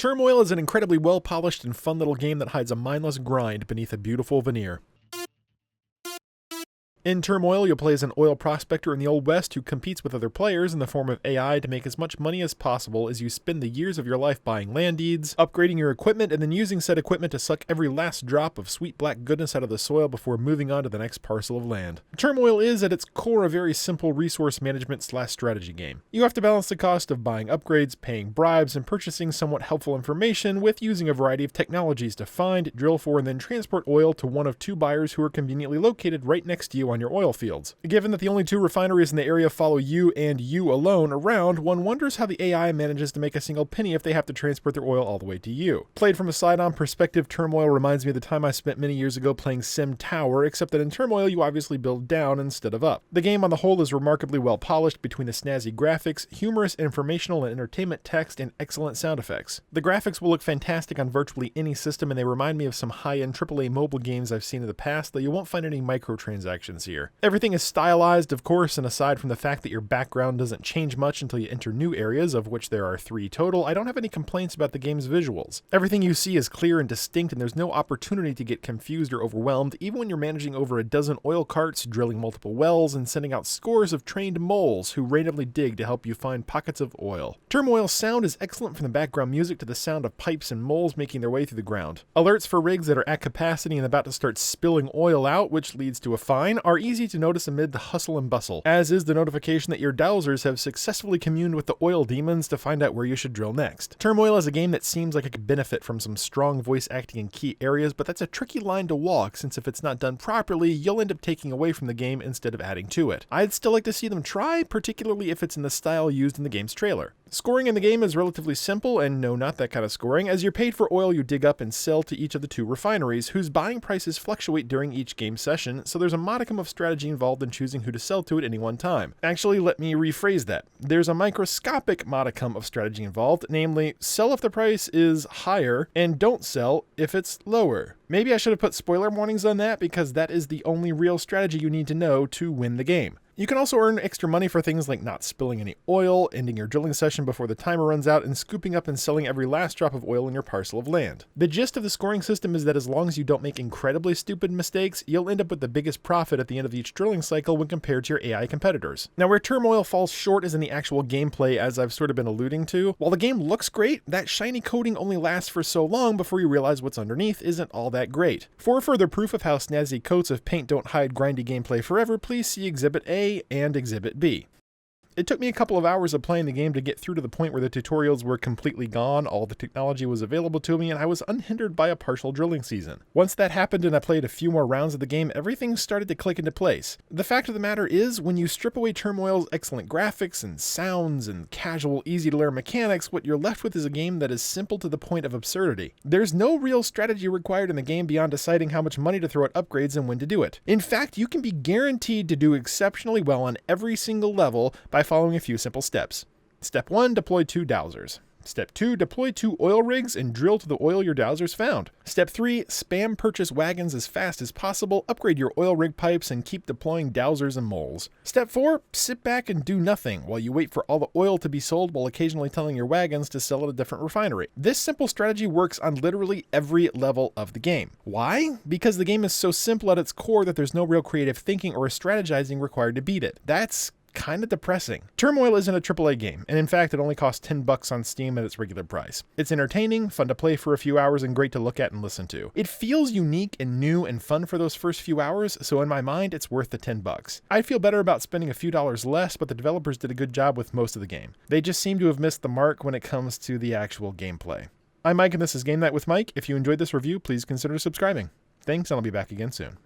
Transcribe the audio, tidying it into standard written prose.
Turmoil is an incredibly well-polished and fun little game that hides a mindless grind beneath a beautiful veneer. In Turmoil, you'll play as an oil prospector in the Old West who competes with other players in the form of AI to make as much money as possible as you spend the years of your life buying land deeds, upgrading your equipment, and then using said equipment to suck every last drop of sweet black goodness out of the soil before moving on to the next parcel of land. Turmoil is, at its core, a very simple resource management / strategy game. You have to balance the cost of buying upgrades, paying bribes, and purchasing somewhat helpful information with using a variety of technologies to find, drill for, and then transport oil to one of two buyers who are conveniently located right next to you on your oil fields. Given that the only two refineries in the area follow you and you alone around, one wonders how the AI manages to make a single penny if they have to transport their oil all the way to you. Played from a side-on perspective, Turmoil reminds me of the time I spent many years ago playing Sim Tower, except that in Turmoil you obviously build down instead of up. The game on the whole is remarkably well polished between the snazzy graphics, humorous, informational, and entertainment text, and excellent sound effects. The graphics will look fantastic on virtually any system, and they remind me of some high-end AAA mobile games I've seen in the past, though you won't find any microtransactions here. Everything is stylized, of course, and aside from the fact that your background doesn't change much until you enter new areas, of which there are 3 total, I don't have any complaints about the game's visuals. Everything you see is clear and distinct, and there's no opportunity to get confused or overwhelmed, even when you're managing over a dozen oil carts, drilling multiple wells, and sending out scores of trained moles who randomly dig to help you find pockets of oil. Turmoil's sound is excellent, from the background music to the sound of pipes and moles making their way through the ground. Alerts for rigs that are at capacity and about to start spilling oil out, which leads to a fine, are easy to notice amid the hustle and bustle, as is the notification that your dowsers have successfully communed with the oil demons to find out where you should drill next. Turmoil is a game that seems like it could benefit from some strong voice acting in key areas, but that's a tricky line to walk, since if it's not done properly, you'll end up taking away from the game instead of adding to it. I'd still like to see them try, particularly if it's in the style used in the game's trailer. Scoring in the game is relatively simple, and no, not that kind of scoring, as you're paid for oil you dig up and sell to each of the 2 refineries, whose buying prices fluctuate during each game session, so there's a modicum of strategy involved in choosing who to sell to at any one time. Actually, let me rephrase that. There's a microscopic modicum of strategy involved, namely, sell if the price is higher, and don't sell if it's lower. Maybe I should have put spoiler warnings on that, because that is the only real strategy you need to know to win the game. You can also earn extra money for things like not spilling any oil, ending your drilling session before the timer runs out, and scooping up and selling every last drop of oil in your parcel of land. The gist of the scoring system is that as long as you don't make incredibly stupid mistakes, you'll end up with the biggest profit at the end of each drilling cycle when compared to your AI competitors. Now, where Turmoil falls short is in the actual gameplay, as I've sort of been alluding to. While the game looks great, that shiny coating only lasts for so long before you realize what's underneath isn't all that great. For further proof of how snazzy coats of paint don't hide grindy gameplay forever, please see Exhibit A and Exhibit B. It took me a couple of hours of playing the game to get through to the point where the tutorials were completely gone, all the technology was available to me, and I was unhindered by a partial drilling season. Once that happened and I played a few more rounds of the game, everything started to click into place. The fact of the matter is, when you strip away Turmoil's excellent graphics and sounds and casual, easy-to-learn mechanics, what you're left with is a game that is simple to the point of absurdity. There's no real strategy required in the game beyond deciding how much money to throw at upgrades and when to do it. In fact, you can be guaranteed to do exceptionally well on every single level by following a few simple steps. Step 1, deploy 2 dowsers. Step 2, deploy 2 oil rigs and drill to the oil your dowsers found. Step 3, spam purchase wagons as fast as possible, upgrade your oil rig pipes, and keep deploying dowsers and moles. Step 4, sit back and do nothing while you wait for all the oil to be sold while occasionally telling your wagons to sell at a different refinery. This simple strategy works on literally every level of the game. Why? Because the game is so simple at its core that there's no real creative thinking or strategizing required to beat it. That's kind of depressing. Turmoil isn't a AAA game, and in fact it only costs $10 on Steam at its regular price. It's entertaining, fun to play for a few hours, and great to look at and listen to. It feels unique and new and fun for those first few hours, so in my mind it's worth the $10. I'd feel better about spending a few dollars less, but the developers did a good job with most of the game. They just seem to have missed the mark when it comes to the actual gameplay. I'm Mike and this is Game Night with Mike. If you enjoyed this review, please consider subscribing. Thanks, and I'll be back again soon.